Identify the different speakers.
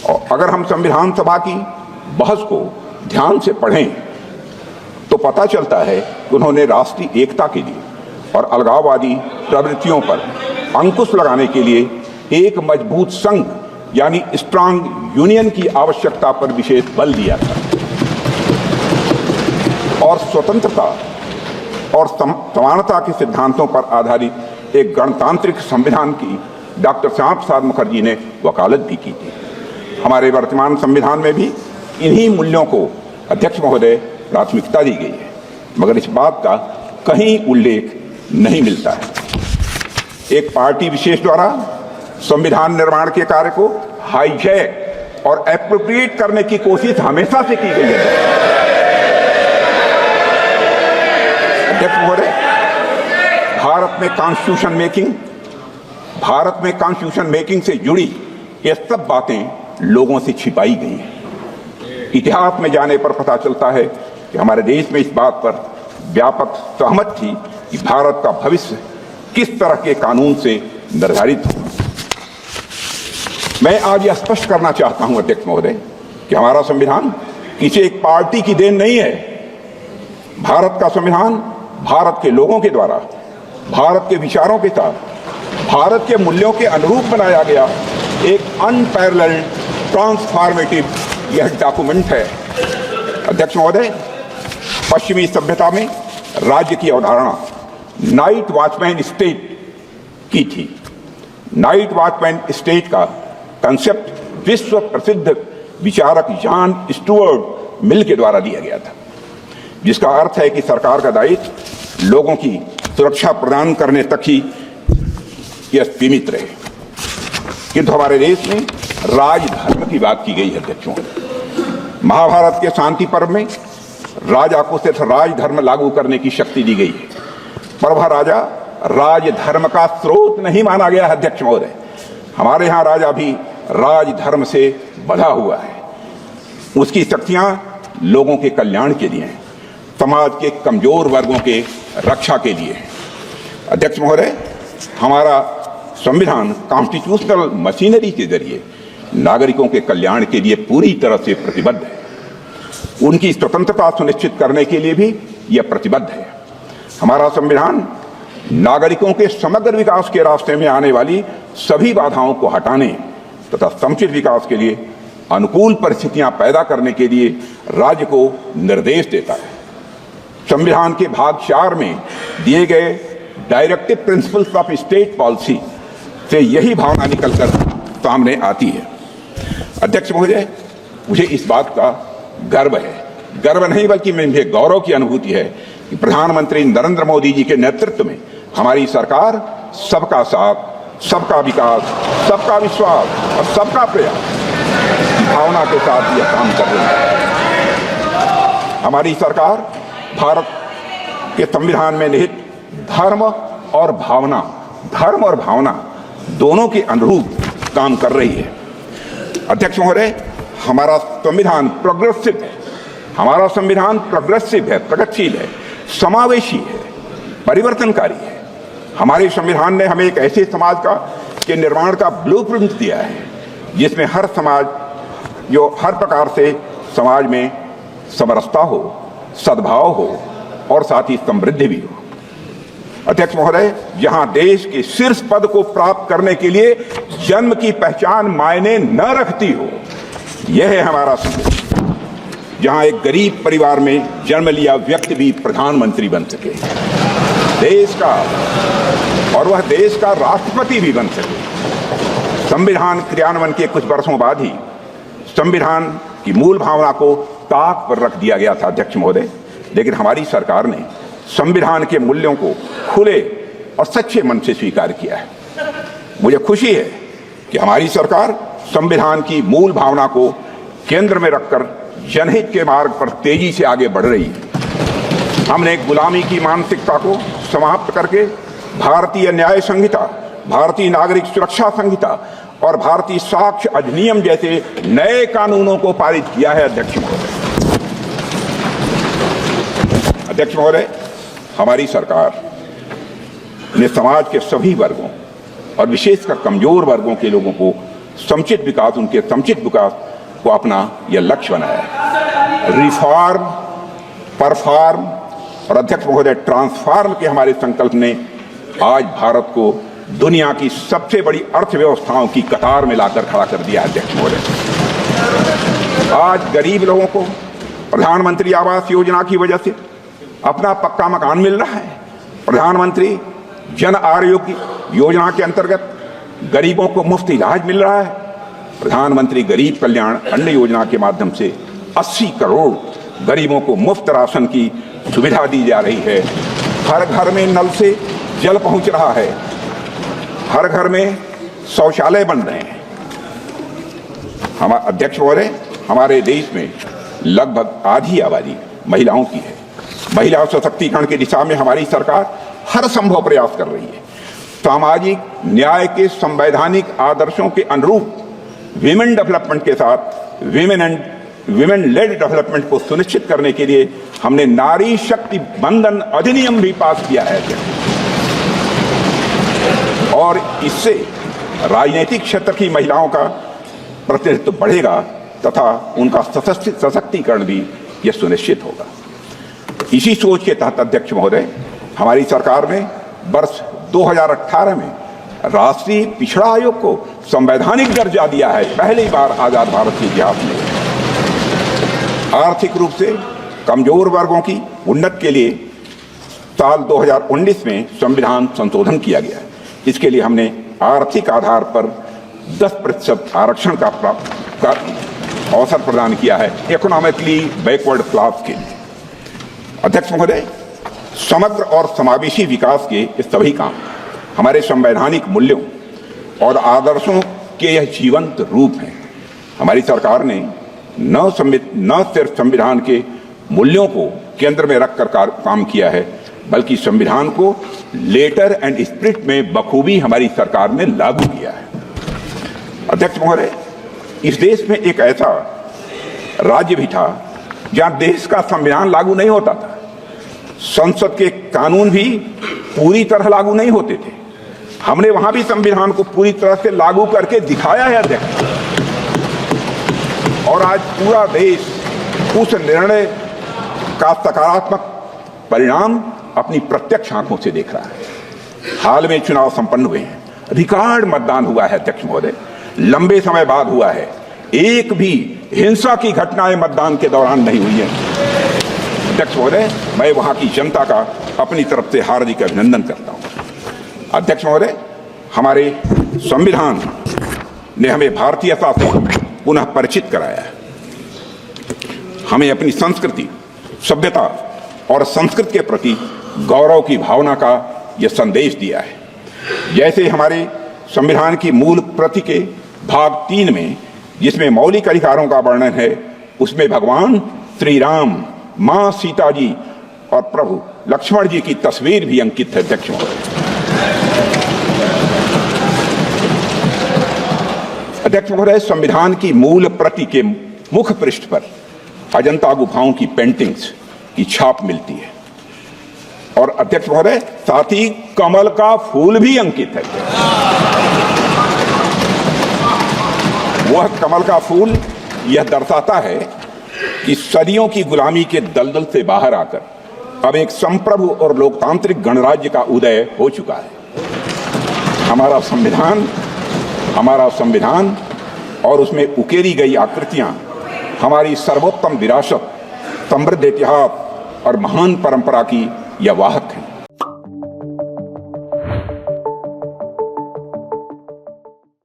Speaker 1: और अगर हम संविधान सभा की बहस को ध्यान से पढ़ें तो पता चलता है कि उन्होंने राष्ट्रीय एकता के लिए और अलगाववादी प्रवृत्तियों पर अंकुश लगाने के लिए एक मजबूत संघ यानी स्ट्रांग यूनियन की आवश्यकता पर विशेष बल दिया था और स्वतंत्रता और समानता के सिद्धांतों पर आधारित एक गणतांत्रिक संविधान की डॉक्टर श्यामा प्रसाद मुखर्जी ने वकालत भी की थी। हमारे वर्तमान संविधान में भी इन्हीं मूल्यों को अध्यक्ष महोदय प्राथमिकता दी गई है, मगर इस बात का कहीं उल्लेख नहीं मिलता है। एक पार्टी विशेष द्वारा संविधान निर्माण के कार्य को हाईजैक और एप्रोप्रिएट करने की कोशिश हमेशा से की गई है। अध्यक्ष महोदय, भारत में कॉन्स्टिट्यूशन मेकिंग से जुड़ी ये सब बातें लोगों से छिपाई गई हैं। इतिहास में जाने पर पता चलता है कि हमारे देश में इस बात पर व्यापक सहमत थी कि भारत का भविष्य किस तरह के कानून से निर्धारित हो। मैं आज यह स्पष्ट करना चाहता हूं अध्यक्ष महोदय कि हमारा संविधान किसी एक पार्टी की देन नहीं है। भारत का संविधान भारत के लोगों के द्वारा भारत के विचारों के साथ भारत के मूल्यों के अनुरूप बनाया गया एक अनपैरेलल्ड ट्रांसफॉर्मेटिव यह डॉक्यूमेंट है। अध्यक्ष महोदय, पश्चिमी सभ्यता में राज्य की अवधारणा नाइट वॉचमैन स्टेट की थी। नाइट वॉचमैन स्टेट का कंसेप्ट विश्व प्रसिद्ध विचारक जॉन स्टुअर्ट मिल के द्वारा दिया गया था, जिसका अर्थ है कि सरकार का दायित्व लोगों की सुरक्षा प्रदान करने तक ही यह सीमित रहे। किंतु हमारे देश में राजधर्म की बात की गई है। अध्यक्षों, महाभारत के शांति पर्व में राजा को सिर्फ राजधर्म लागू करने की शक्ति दी गई है, पर वह राजा राजधर्म का स्रोत नहीं माना गया है। अध्यक्ष महोदय, हमारे यहाँ राजा भी राजधर्म से बंधा हुआ है। उसकी शक्तियां लोगों के कल्याण के लिए हैं, समाज के कमजोर वर्गों के रक्षा के लिए है। अध्यक्ष महोदय, हमारा संविधान कॉन्स्टिट्यूशनल मशीनरी के जरिए नागरिकों के कल्याण के लिए पूरी तरह से प्रतिबद्ध है। उनकी स्वतंत्रता सुनिश्चित करने के लिए भी यह प्रतिबद्ध है। हमारा संविधान नागरिकों के समग्र विकास के रास्ते में आने वाली सभी बाधाओं को हटाने तथा समुचित विकास के लिए अनुकूल परिस्थितियां पैदा करने के लिए राज्य को निर्देश देता है। संविधान के भाग 4 में दिए गए directive principles of state policy से यही भावना निकलकर सामने आती है। अध्यक्ष महोदय, मुझे इस बात का गर्व है, गर्व नहीं बल्कि मुझे गौरव की अनुभूति है कि प्रधानमंत्री नरेंद्र मोदी जी के नेतृत्व में हमारी सरकार सबका साथ, सबका विकास, सबका विश्वास और सबका प्रयास की भावना के साथ यह काम कर रही है। हमारी सरकार भारत के संविधान में निहित धर्म और भावना दोनों के अनुरूप काम कर रही है। अध्यक्ष महोदय, हमारा संविधान प्रोग्रेसिव है। हमारा संविधान प्रोग्रेसिव है, प्रगतिशील है, समावेशी है, परिवर्तनकारी है। हमारे संविधान ने हमें एक ऐसे समाज के निर्माण का ब्लूप्रिंट दिया है जिसमें हर प्रकार से समाज में समरसता हो, सद्भाव हो और साथ ही समृद्धि भी हो। अध्यक्ष महोदय, जहां देश के शीर्ष पद को प्राप्त करने के लिए जन्म की पहचान मायने न रखती हो, यह है हमारा संविधान। जहां एक गरीब परिवार में जन्म लिया व्यक्ति भी प्रधानमंत्री बन सके, देश का और वह देश का राष्ट्रपति भी बन सके। संविधान क्रियान्वयन के कुछ वर्षों बाद ही संविधान की मूल भावना को ताक पर रख दिया गया था। अध्यक्ष महोदय, लेकिन हमारी सरकार ने संविधान के मूल्यों को खुले और सच्चे मन से स्वीकार किया है। मुझे खुशी है कि हमारी सरकार संविधान की मूल भावना को केंद्र में रखकर जनहित के मार्ग पर तेजी से आगे बढ़ रही है। हमने एक गुलामी की मानसिकता को समाप्त करके भारतीय न्याय संहिता, भारतीय नागरिक सुरक्षा संहिता और भारतीय साक्ष्य अधिनियम जैसे नए कानूनों को पारित किया है। अध्यक्ष महोदय, हमारी सरकार ने समाज के सभी वर्गों और विशेषकर कमजोर वर्गों के लोगों को समुचित विकास, उनके समुचित विकास को अपना यह लक्ष्य बनाया है। रिफॉर्म, परफॉर्म और अध्यक्ष महोदय ट्रांसफॉर्म के हमारे संकल्प ने आज भारत को दुनिया की सबसे बड़ी अर्थव्यवस्थाओं की कतार में लाकर खड़ा कर दिया। अध्यक्ष महोदय, आज गरीब लोगों को प्रधानमंत्री आवास योजना की वजह से अपना पक्का मकान मिल रहा है। प्रधानमंत्री जन आरोग्य योजना के अंतर्गत गरीबों को मुफ्त इलाज मिल रहा है। प्रधानमंत्री गरीब कल्याण अन्न योजना के माध्यम से 80 करोड़ गरीबों को मुफ्त राशन की सुविधा दी जा रही है। हर घर में नल से जल पहुंच रहा है। हर घर में शौचालय बन रहे हैं। अध्यक्ष महोदय, हमारे देश में लगभग आधी आबादी महिलाओं की है। महिला सशक्तिकरण की दिशा में हमारी सरकार हर संभव प्रयास कर रही है। सामाजिक न्याय के संवैधानिक आदर्शों के अनुरूप विमेन डेवलपमेंट के साथ विमेन लेड डेवलपमेंट को सुनिश्चित करने के लिए हमने नारी शक्ति बंधन अधिनियम भी पास किया है और इससे राजनीतिक क्षेत्र की महिलाओं का प्रतिनिधित्व बढ़ेगा तथा उनका सशक्तिकरण भी यह सुनिश्चित होगा। इसी सोच के तहत अध्यक्ष महोदय, हमारी सरकार ने वर्ष 2018 में राष्ट्रीय पिछड़ा आयोग को संवैधानिक दर्जा दिया है। पहली बार आजाद भारत के इतिहास में आर्थिक रूप से कमजोर वर्गों की उन्नति के लिए साल 2019 में संविधान संशोधन किया गया है। इसके लिए हमने आर्थिक आधार पर 10% आरक्षण का अवसर प्रदान किया है इकोनॉमिकली बैकवर्ड क्लास के लिए। अध्यक्ष महोदय, समग्र और समावेशी विकास के ये सभी काम हमारे संवैधानिक मूल्यों और आदर्शों के यह जीवंत रूप हैं। हमारी सरकार ने न सिर्फ संविधान के मूल्यों को केंद्र में रखकर काम किया है, बल्कि संविधान को लेटर एंड स्पिरिट में बखूबी हमारी सरकार ने लागू किया है। अध्यक्ष महोदय, इस देश में एक ऐसा राज्य भी था जहां देश का संविधान लागू नहीं होता था। संसद के कानून भी पूरी तरह लागू नहीं होते थे। हमने वहां भी संविधान को पूरी तरह से लागू करके दिखाया है अध्यक्ष, और आज पूरा देश उस निर्णय का सकारात्मक परिणाम अपनी प्रत्यक्ष आंखों से देख रहा है। हाल में चुनाव संपन्न हुए हैं, रिकॉर्ड मतदान हुआ है अध्यक्ष महोदय, लंबे समय बाद हुआ है। एक भी हिंसा की घटनाएं मतदान के दौरान नहीं हुई है। अध्यक्ष महोदय, मैं वहां की जनता का अपनी तरफ से हार्दिक अभिनंदन करता हूं। अध्यक्ष महोदय, हमारे संविधान ने हमें भारतीयता से पुनः परिचित कराया है। हमें अपनी संस्कृति, सभ्यता और संस्कृति के प्रति गौरव की भावना का यह संदेश दिया है। जैसे हमारे संविधान की मूल प्रति के भाग 3 में, जिसमें मौलिक अधिकारों का वर्णन है, उसमें भगवान श्री राम, मां सीता जी और प्रभु लक्ष्मण जी की तस्वीर भी अंकित है। अध्यक्ष महोदय, संविधान की मूल प्रति के मुख पृष्ठ पर अजंता गुफाओं की पेंटिंग्स की छाप मिलती है और अध्यक्ष महोदय, साथ ही कमल का फूल भी अंकित है। वह कमल का फूल यह दर्शाता है कि सदियों की गुलामी के दलदल से बाहर आकर अब एक संप्रभु और लोकतांत्रिक गणराज्य का उदय हो चुका है। हमारा संविधान और उसमें उकेरी गई आकृतियां हमारी सर्वोत्तम विरासत, समृद्ध इतिहास और महान परंपरा की यह वाहक है।